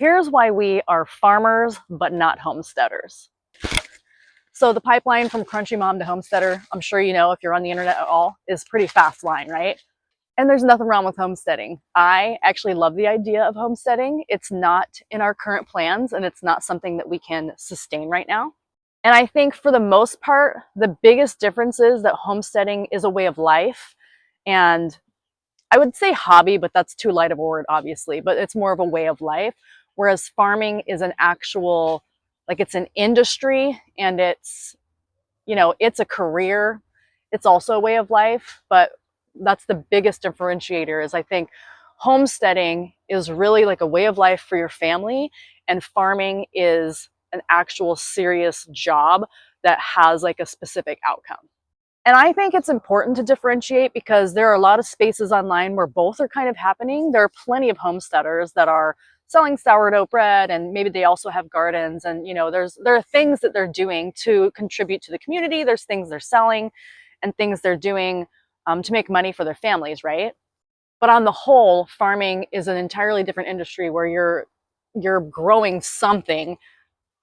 Here's why we are farmers, but not homesteaders. So the pipeline from Crunchy Mom to homesteader, I'm sure you know if you're on the internet at all, is pretty fast line, right? And there's nothing wrong with homesteading. I actually love the idea of homesteading. It's not in our current plans, and it's not something that we can sustain right now. And I think for the most part, the biggest difference is that homesteading is a way of life. And I would say hobby, but that's too light of a word, obviously, but it's more of a way of life. Whereas farming is an actual, like it's an industry, and it's, you know, it's a career. It's also a way of life, but that's the biggest differentiator is I think homesteading is really like a way of life for your family, and farming is an actual serious job that has like a specific outcome. And I think it's important to differentiate because there are a lot of spaces online where both are kind of happening. There are plenty of homesteaders that are selling sourdough bread, and maybe they also have gardens, and you know, there are things that they're doing to contribute to the community. There's things they're selling and things they're doing to make money for their families, right? But on the whole, farming is an entirely different industry where you're growing something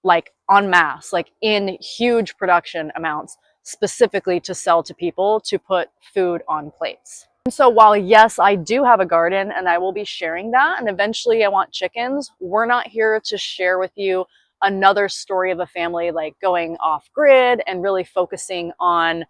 like en masse, like in huge production amounts, specifically to sell to people to put food on plates. And so while yes, I do have a garden and I will be sharing that, and eventually I want chickens, we're not here to share with you another story of a family like going off grid and really focusing on,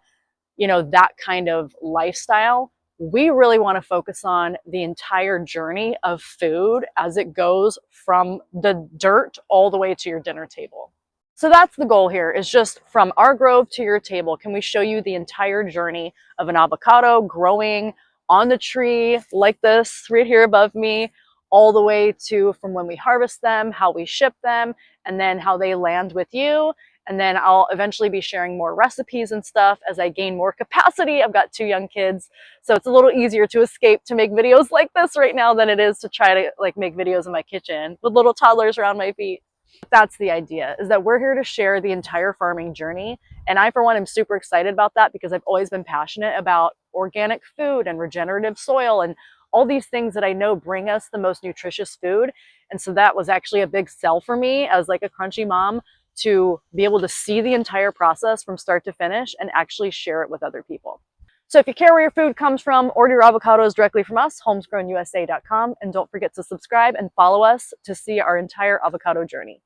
you know, that kind of lifestyle. We really want to focus on the entire journey of food as it goes from the dirt all the way to your dinner table. So that's the goal here, is just from our grove to your table. Can we show you the entire journey of an avocado growing on the tree like this right here above me, all the way to from when we harvest them, how we ship them, and then how they land with you. And then I'll eventually be sharing more recipes and stuff as I gain more capacity. I've got 2 young kids, so it's a little easier to escape to make videos like this right now than it is to try to like make videos in my kitchen with little toddlers around my feet. That's the idea, is that we're here to share the entire farming journey. And I, for one, am super excited about that because I've always been passionate about organic food and regenerative soil and all these things that I know bring us the most nutritious food. And so that was actually a big sell for me as like a Crunchy Mom, to be able to see the entire process from start to finish and actually share it with other people. So if you care where your food comes from, order your avocados directly from us, homesgrownusa.com, and don't forget to subscribe and follow us to see our entire avocado journey.